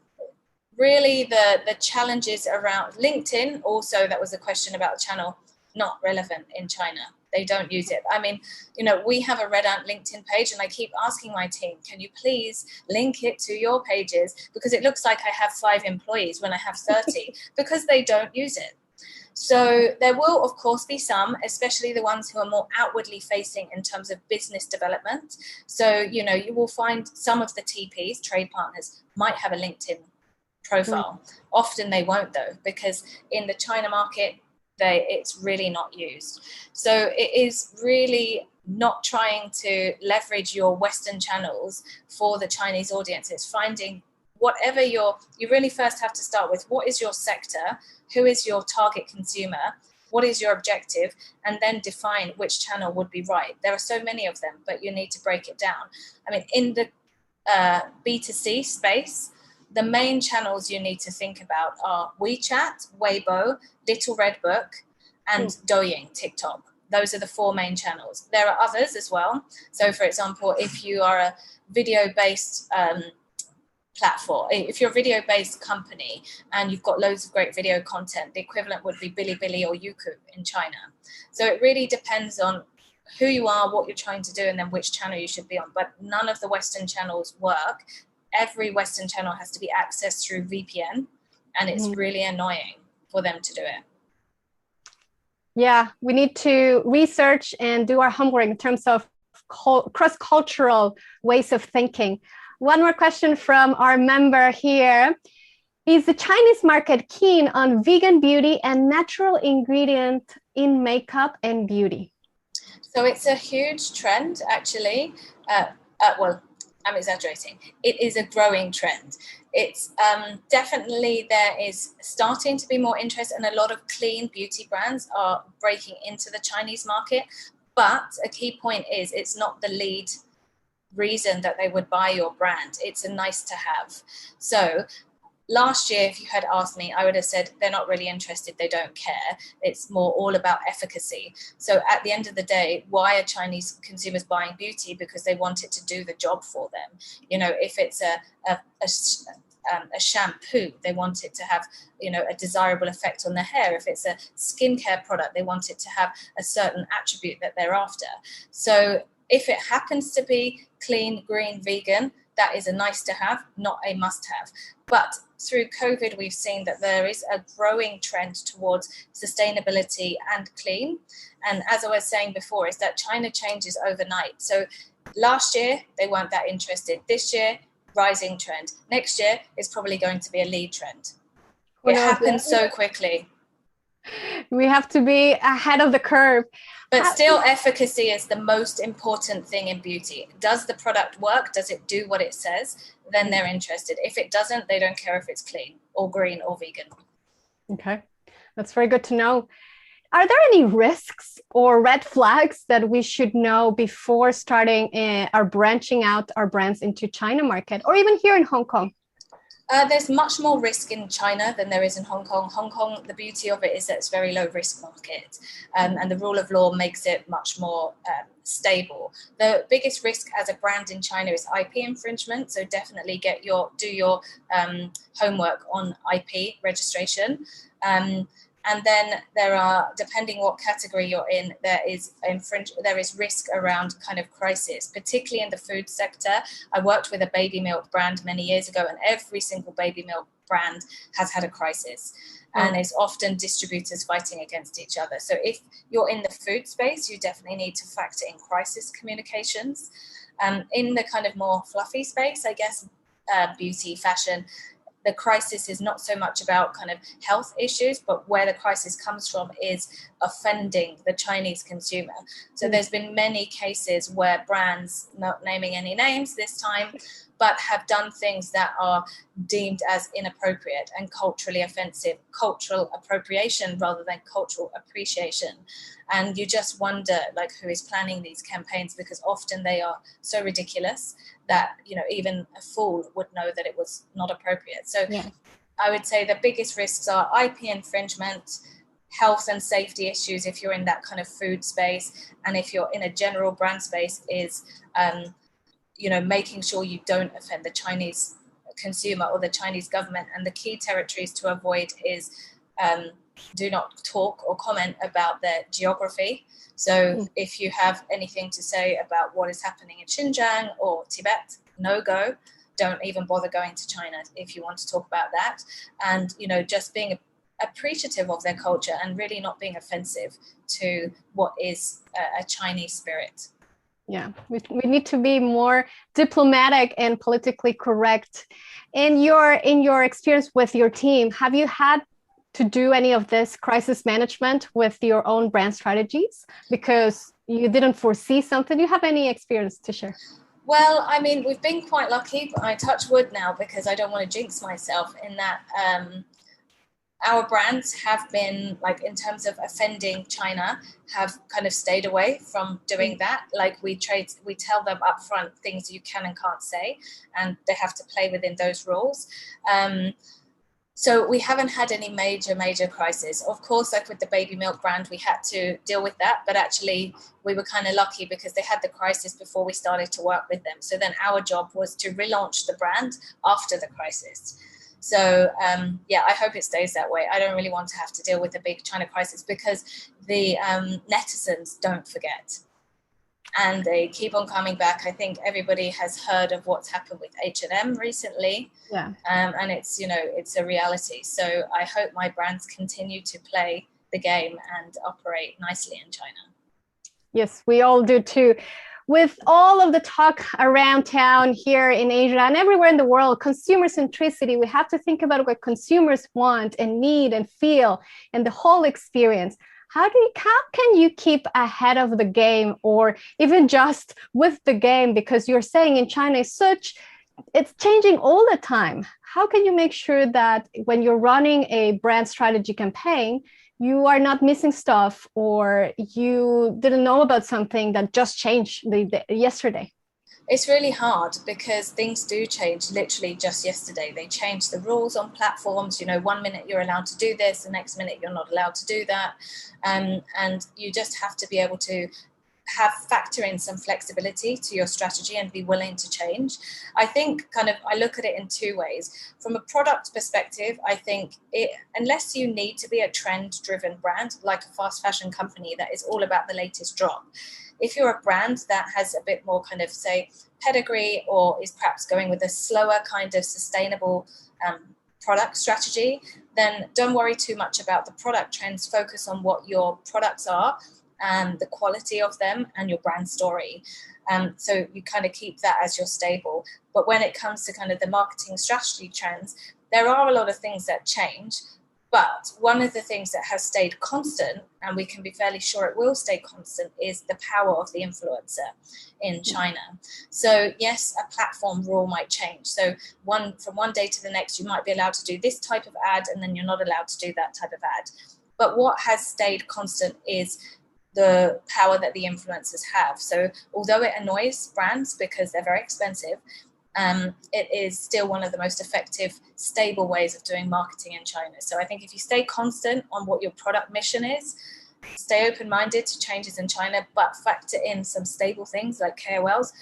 really the challenges around LinkedIn. Also, that was a question about the channel, not relevant in China. They don't use it. I mean, you know, we have a Red Ant LinkedIn page and I keep asking my team, can you please link it to your pages? Because it looks like I have 5 employees when I have 30 because they don't use it. So there will, of course, be some, especially the ones who are more outwardly facing in terms of business development. So, you know, you will find some of the TPs, trade partners, might have a LinkedIn profile. Often they won't, though, because in the China market, it's really not used. So it is really not trying to leverage your Western channels for the Chinese audience. It's finding whatever you really first have to start with. What is your sector? Who is your target consumer? What is your objective? And then define which channel would be right. There are so many of them, but you need to break it down. I mean, in the B2C space, the main channels you need to think about are WeChat, Weibo, Little Red Book, and Douyin, TikTok. Those are the 4 main channels. There are others as well. So, for example, if you are a video-based platform, if you're a video-based company and you've got loads of great video content, the equivalent would be Bilibili or Youku in China. So it really depends on who you are, what you're trying to do, and then which channel you should be on. But none of the Western channels work. Every Western channel has to be accessed through VPN, and it's really annoying for them to do it. Yeah, we need to research and do our homework in terms of cross-cultural ways of thinking. One more question from our member here. Is the Chinese market keen on vegan beauty and natural ingredient in makeup and beauty? So it's a huge trend, actually. Well, I'm exaggerating. It is a growing trend. It's definitely there is starting to be more interest, and a lot of clean beauty brands are breaking into the Chinese market. But a key point is it's not the lead reason that they would buy your brand. It's a nice to have. So last year, if you had asked me, I would have said they're not really interested, they don't care. It's more all about efficacy. So at the end of the day, why are Chinese consumers buying beauty? Because they want it to do the job for them. You know, if it's a shampoo, they want it to have, you know, a desirable effect on their hair. If it's a skincare product, they want it to have a certain attribute that they're after. So if it happens to be clean, green, vegan, that is a nice to have, not a must have. But through COVID, we've seen that there is a growing trend towards sustainability and clean. And as I was saying before, is that China changes overnight. So last year, they weren't that interested. This year, rising trend. Next year is probably going to be a lead trend. It happens so quickly. We have to be ahead of the curve. But still, efficacy is the most important thing in beauty. Does the product work? Does it do what it says? Then they're interested. If it doesn't, they don't care if it's clean or green or vegan. Okay, that's very good to know. Are there any risks or red flags that we should know before starting or branching out our brands into China market or even here in Hong Kong? There's much more risk in China than there is in Hong Kong. Hong Kong, the beauty of it is that it's a very low risk market, and the rule of law makes it much more stable. The biggest risk as a brand in China is IP infringement. So definitely do your homework on IP registration. And then there are, depending what category you're in, there is risk around kind of crisis, particularly in the food sector. I worked with a baby milk brand many years ago, and every single baby milk brand has had a crisis. And it's often distributors fighting against each other. So if you're in the food space, you definitely need to factor in crisis communications. In the kind of more fluffy space, I guess, beauty, fashion, the crisis is not so much about kind of health issues, but where the crisis comes from is offending the Chinese consumer. So there's been many cases where brands, not naming any names this time, but have done things that are deemed as inappropriate and culturally offensive, cultural appropriation rather than cultural appreciation. And you just wonder, like, who is planning these campaigns, because often they are so ridiculous that, you know, even a fool would know that it was not appropriate. So I would say the biggest risks are IP infringement, health and safety issues if you're in that kind of food space, and if you're in a general brand space is you know, making sure you don't offend the Chinese consumer or the Chinese government. And the key territories to avoid is do not talk or comment about their geography. So if you have anything to say about what is happening in Xinjiang or Tibet, no go. Don't even bother going to China if you want to talk about that. And, you know, just being appreciative of their culture and really not being offensive to what is a Chinese spirit. Yeah, we need to be more diplomatic and politically correct. In your experience with your team, have you had to do any of this crisis management with your own brand strategies because you didn't foresee something? Do you have any experience to share? Well, I mean, we've been quite lucky, but I touch wood now because I don't want to jinx myself in that our brands have been, like, in terms of offending China, have kind of stayed away from doing that. Like, we tell them upfront things you can and can't say, and they have to play within those rules. So we haven't had any major crisis. Of course, like with the baby milk brand, we had to deal with that, but actually we were kind of lucky because they had the crisis before we started to work with them. So then our job was to relaunch the brand after the crisis. So, yeah, I hope it stays that way. I don't really want to have to deal with a big China crisis because the netizens don't forget. And they keep on coming back. I think everybody has heard of what's happened with H&M recently. Yeah. And it's, you know, it's a reality. So I hope my brands continue to play the game and operate nicely in China. Yes, we all do too. With all of the talk around town here in Asia and everywhere in the world, consumer centricity, we have to think about what consumers want and need and feel and the whole experience. How can you keep ahead of the game or even just with the game? Because you're saying in China it's changing all the time. How can you make sure that when you're running a brand strategy campaign, you are not missing stuff or you didn't know about something that just changed yesterday? It's really hard because things do change literally just yesterday. They change the rules on platforms. You know, 1 minute you're allowed to do this, the next minute you're not allowed to do that. And you just have to be able to factor in some flexibility to your strategy and be willing to change. I think I look at it in two ways. From a product perspective, I think unless you need to be a trend-driven brand like a fast fashion company that is all about the latest drop, if you're a brand that has a bit more kind of, say, pedigree or is perhaps going with a slower kind of sustainable product strategy, then don't worry too much about the product trends. Focus on what your products are and the quality of them and your brand story. So you kind of keep that as your stable. But when it comes to kind of the marketing strategy trends, there are a lot of things that change. But one of the things that has stayed constant, and we can be fairly sure it will stay constant, is the power of the influencer in China. So yes, a platform rule might change. So from one day to the next, you might be allowed to do this type of ad, and then you're not allowed to do that type of ad. But what has stayed constant is the power that the influencers have. So although it annoys brands because they're very expensive, it is still one of the most effective, stable ways of doing marketing in China. So I think if you stay constant on what your product mission is, stay open-minded to changes in China, but factor in some stable things like KOLs,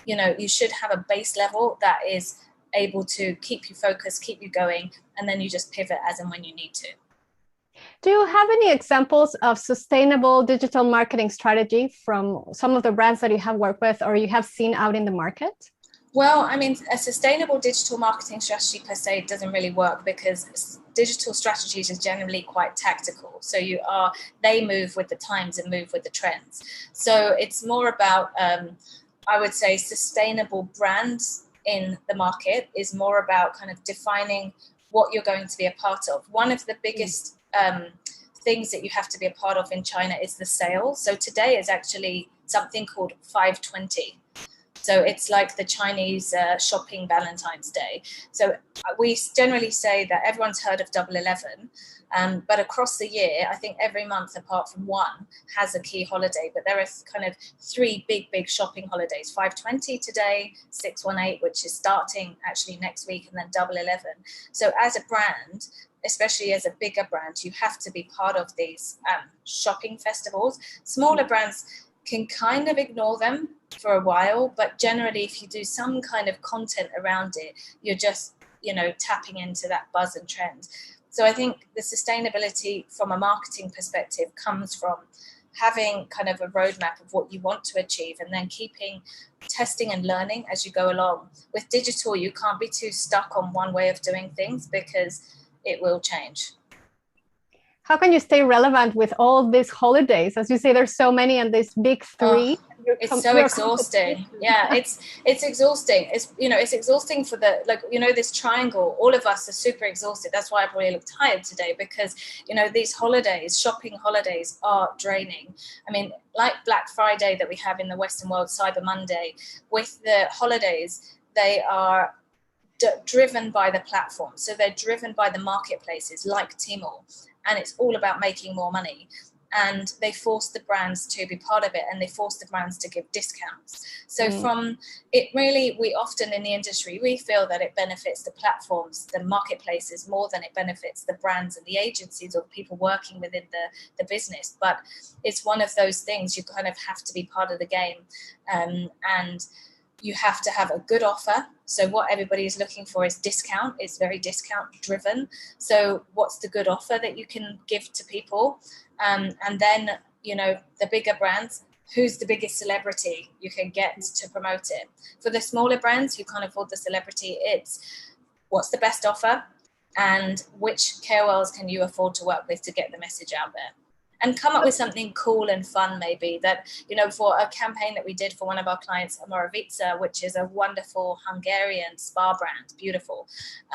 you know, you should have a base level that is able to keep you focused, keep you going, and then you just pivot as and when you need to. Do you have any examples of sustainable digital marketing strategy from some of the brands that you have worked with or you have seen out in the market? Well, I mean, a sustainable digital marketing strategy per se doesn't really work because digital strategies are generally quite tactical. So they move with the times and move with the trends. So it's more about, I would say, sustainable brands in the market is more about kind of defining what you're going to be a part of. One of the biggest things that you have to be a part of in China is the sale. So today is actually something called 520. So it's like the Chinese shopping Valentine's Day. So we generally say that everyone's heard of Double 11, but across the year, I think every month apart from one has a key holiday. But there are kind of three big shopping holidays: 520 today, 618, which is starting actually next week, and then Double 11. So as a brand, especially as a bigger brand, you have to be part of these shopping festivals. Smaller brands can kind of ignore them for a while, but generally if you do some kind of content around it, you're just, tapping into that buzz and trend. So I think the sustainability from a marketing perspective comes from having kind of a roadmap of what you want to achieve and then keeping testing and learning as you go along. With digital, you can't be too stuck on one way of doing things because it will change. How can you stay relevant with all these holidays? As you say, there's so many and these big three. It's so exhausting. Yeah, it's exhausting. It's exhausting for this triangle. All of us are super exhausted. That's why I probably look tired today because, these holidays, shopping holidays are draining. I mean, like Black Friday that we have in the Western world, Cyber Monday, with the holidays, they are driven by the platform. So they're driven by the marketplaces like Tmall. And it's all about making more money. And they force the brands to be part of it, and they force the brands to give discounts. So from it really, we often in the industry, we feel that it benefits the platforms, the marketplaces, more than it benefits the brands and the agencies or people working within the business. But it's one of those things you kind of have to be part of the game. And you have to have a good offer. So what everybody is looking for is discount. It's very discount driven. So what's the good offer that you can give to people? And then, the bigger brands, who's the biggest celebrity you can get to promote it? For the smaller brands who can't afford the celebrity, it's what's the best offer and which KOLs can you afford to work with to get the message out there? And come up with something cool and fun, maybe that, for a campaign that we did for one of our clients, Amorovica, which is a wonderful Hungarian spa brand, beautiful.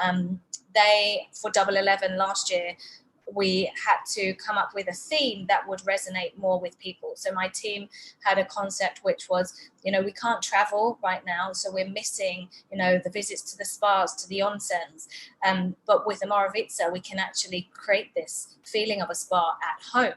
For Double 11 last year, we had to come up with a theme that would resonate more with people. So my team had a concept which was, we can't travel right now, so we're missing, the visits to the spas, to the onsens. But with Amorovica, we can actually create this feeling of a spa at home.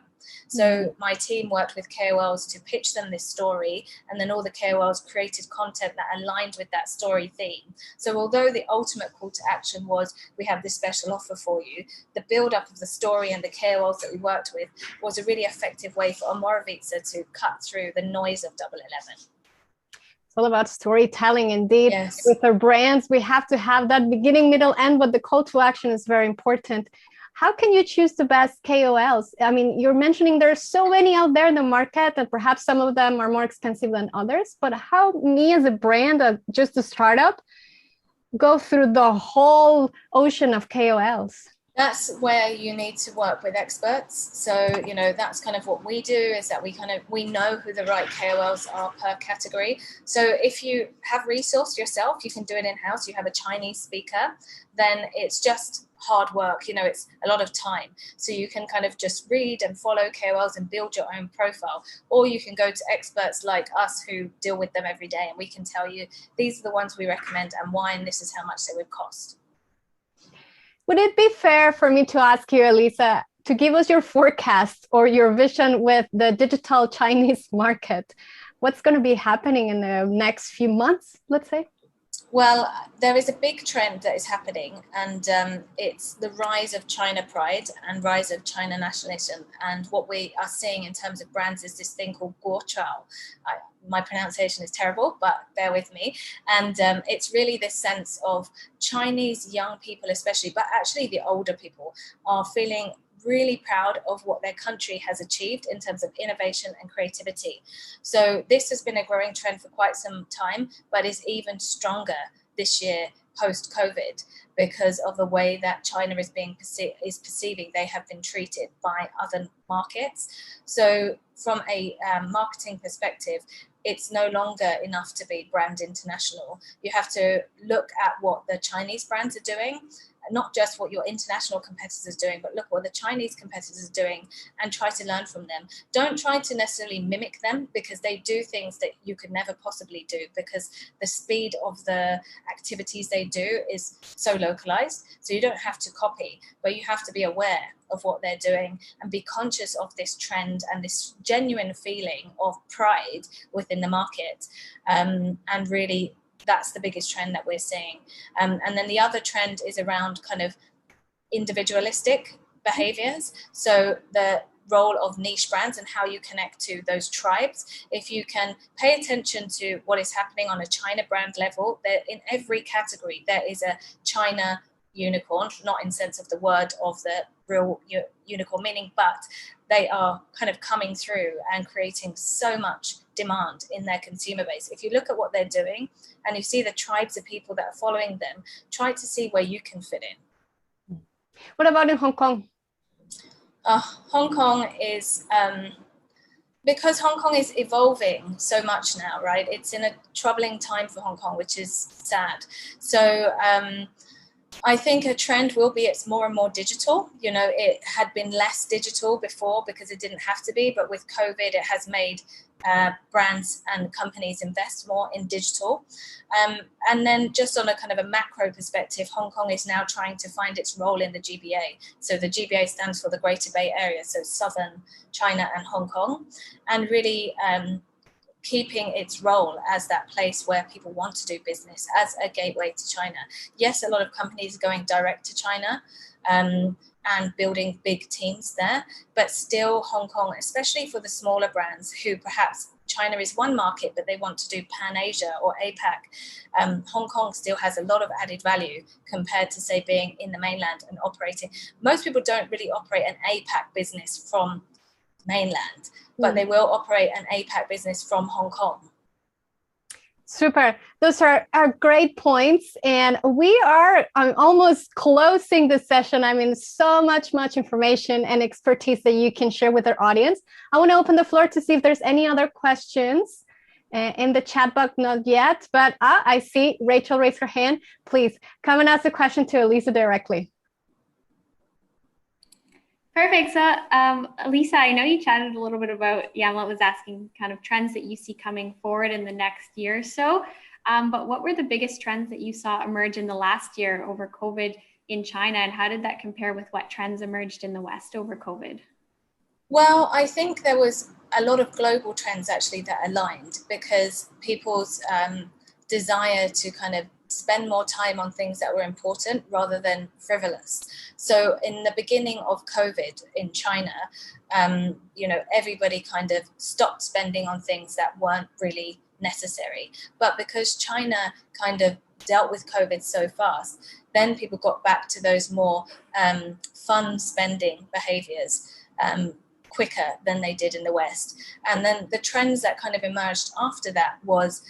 So my team worked with KOLs to pitch them this story, and then all the KOLs created content that aligned with that story theme. So although the ultimate call to action was, we have this special offer for you, the build-up of the story and the KOLs that we worked with was a really effective way for Amorovica to cut through the noise of Double 11. It's all about storytelling, indeed. Yes. With our brands, we have to have that beginning, middle, end, but the call to action is very important. How can you choose the best KOLs? I mean, you're mentioning there's so many out there in the market, and perhaps some of them are more expensive than others. But how me as a brand, just a startup, go through the whole ocean of KOLs? That's where you need to work with experts. So, that's kind of what we do, is that we know who the right KOLs are per category. So if you have resourced yourself, you can do it in-house. You have a Chinese speaker, then it's just hard work. It's a lot of time. So you can kind of just read and follow KOLs and build your own profile. Or you can go to experts like us who deal with them every day, and we can tell you, these are the ones we recommend and why, and this is how much they would cost. Would it be fair for me to ask you, Elisa, to give us your forecast or your vision with the digital Chinese market? What's going to be happening in the next few months, let's say? Well, there is a big trend that is happening, and it's the rise of China pride and rise of China nationalism. And what we are seeing in terms of brands is this thing called guochao. My pronunciation is terrible, but bear with me. And it's really this sense of Chinese young people especially, but actually the older people, are feeling really proud of what their country has achieved in terms of innovation and creativity. So this has been a growing trend for quite some time, but is even stronger this year post-COVID because of the way that China is perceiving they have been treated by other markets. So from a marketing perspective, it's no longer enough to be brand international. You have to look at what the Chinese brands are doing, not just what your international competitors are doing, but look what the Chinese competitors are doing and try to learn from them. Don't try to necessarily mimic them, because they do things that you could never possibly do, because the speed of the activities they do is so localized. So you don't have to copy, but you have to be aware of what they're doing and be conscious of this trend and this genuine feeling of pride within the market. And really, that's the biggest trend that we're seeing. And then the other trend is around kind of individualistic behaviors. So the role of niche brands and how you connect to those tribes. If you can pay attention to what is happening on a China brand level, there in every category, there is a China unicorn, not in sense of the word of the real unicorn meaning, but they are kind of coming through and creating so much demand in their consumer base. If you look at what they're doing and you see the tribes of people that are following them, try to see where you can fit in. What about in Hong Kong? Hong Kong is, because Hong Kong is evolving so much now, right? It's in a troubling time for Hong Kong, which is sad. So I think a trend will be it's more and more digital. You know, it had been less digital before because it didn't have to be, but with COVID, it has made brands and companies invest more in digital. And then just on a kind of a macro perspective, Hong Kong is now trying to find its role in the GBA. So the GBA stands for the Greater Bay Area, so Southern China and Hong Kong, and really keeping its role as that place where people want to do business as a gateway to China. Yes, a lot of companies are going direct to China and building big teams there, but still Hong Kong, especially for the smaller brands who perhaps China is one market, but they want to do Pan-Asia or APAC, Hong Kong still has a lot of added value compared to, say, being in the mainland and operating. Most people don't really operate an APAC business from mainland, but they will operate an APAC business from Hong Kong. Super. Those are great points. And we are almost closing the session. I mean, so much information and expertise that you can share with our audience. I want to open the floor to see if there's any other questions in the chat box. Not yet, but I see Rachel raise her hand. Please come and ask the question to Elisa directly. Perfect. So, Elisa, I know you chatted a little bit about, Yamilette was asking kind of trends that you see coming forward in the next year or so. But what were the biggest trends that you saw emerge in the last year over COVID in China? And how did that compare with what trends emerged in the West over COVID? Well, I think there was a lot of global trends actually that aligned because people's desire to kind of spend more time on things that were important rather than frivolous. So in the beginning of COVID in China, you know, everybody kind of stopped spending on things that weren't really necessary. But because China kind of dealt with COVID so fast, then people got back to those more fun spending behaviors quicker than they did in the West. And then the trends that kind of emerged after that was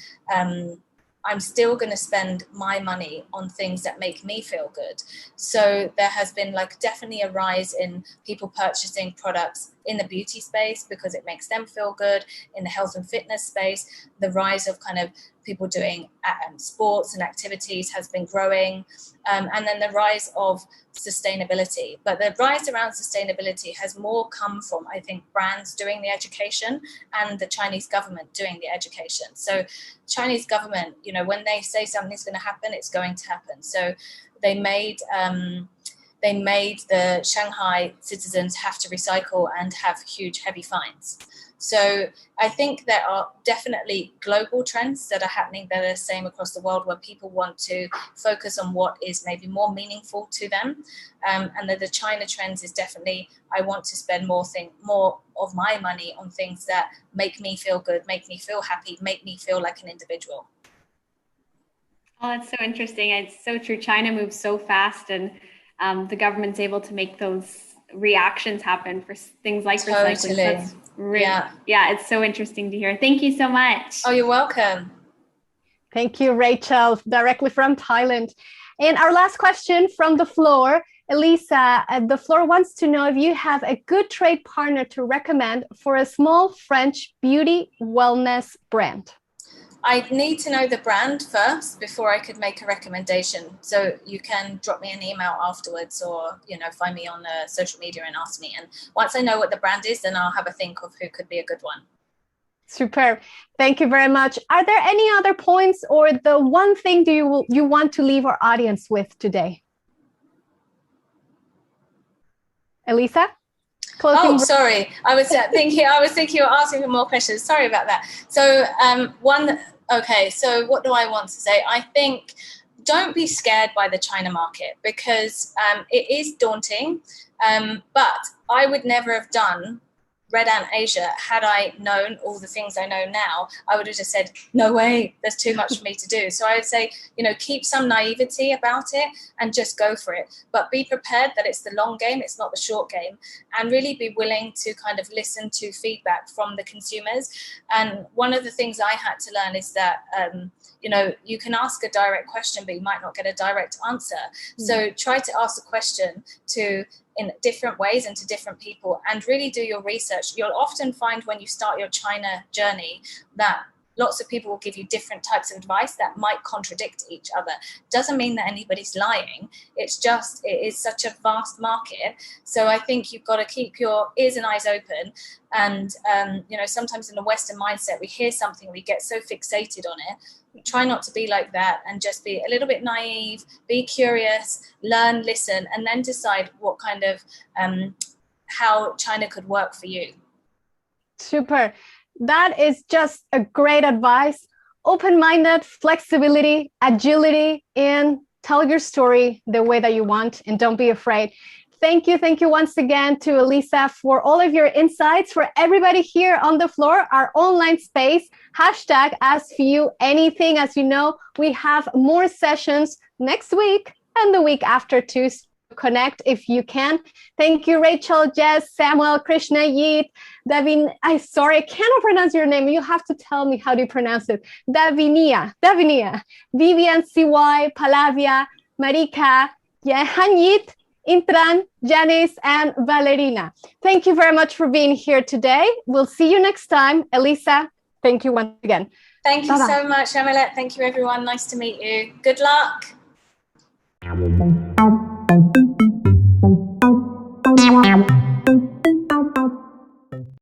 I'm still going to spend my money on things that make me feel good. So there has been like definitely a rise in people purchasing products in the beauty space because it makes them feel good. In the health and fitness space, the rise of kind of people doing sports and activities has been growing. And then the rise of sustainability. But the rise around sustainability has more come from, I think, brands doing the education and the Chinese government doing the education. So Chinese government, you know, when they say something's going to happen, it's going to happen. So they made the Shanghai citizens have to recycle and have huge, heavy fines. So I think there are definitely global trends that are happening that are the same across the world where people want to focus on what is maybe more meaningful to them. And the China trends is definitely, I want to spend more of my money on things that make me feel good, make me feel happy, make me feel like an individual. Oh, that's so interesting. It's so true. China moves so fast and the government's able to make those reactions happen for things like recycling. So that's yeah, it's so interesting to hear. Thank you so much. Oh, you're welcome. Thank you, Rachel, directly from Thailand. And our last question from the floor, Elisa, the floor wants to know if you have a good trade partner to recommend for a small French beauty wellness brand. I'd need to know the brand first before I could make a recommendation. So you can drop me an email afterwards, or find me on social media and ask me. And once I know what the brand is, then I'll have a think of who could be a good one. Superb. Thank you very much. Are there any other points or the one thing you want to leave our audience with today? Elisa? Oh, sorry. I was thinking you were asking for more questions. Sorry about that. So so what do I want to say? I think don't be scared by the China market, because it is daunting, but I would never have done Red Ant Asia had I known all the things I know now. I would have just said, no way, there's too much for me to do. So I would say, keep some naivety about it and just go for it. But be prepared that it's the long game, it's not the short game, and really be willing to kind of listen to feedback from the consumers. And one of the things I had to learn is that, you can ask a direct question, but you might not get a direct answer. So try to ask the question in different ways and to different people, and really do your research. You'll often find when you start your China journey that lots of people will give you different types of advice that might contradict each other. Doesn't mean that anybody's lying. It's just, it is such a vast market. So I think you've got to keep your ears and eyes open. And, sometimes in the Western mindset, we hear something, we get so fixated on it. Try not to be like that, and just be a little bit naive, be curious, learn, listen, and then decide what kind of, how China could work for you. Super. That is just a great advice. Open-minded, flexibility, agility, and tell your story the way that you want, and don't be afraid. Thank you once again to Elisa for all of your insights. For everybody here on the floor, our online space, #AskYouAnything. As you know, we have more sessions next week and the week after too. So connect if you can. Thank you, Rachel, Jess, Samuel, Krishna, Yeet, Davin. I cannot pronounce your name. You have to tell me how do you pronounce it. Davinia, Vivian, CY, Palavia, Marika, Hanyit, Intran, Janice, and Valerina. Thank you very much for being here today. We'll see you next time. Elisa, thank you once again. Thank you so much, Yamilette. Thank you, everyone. Nice to meet you. Good luck.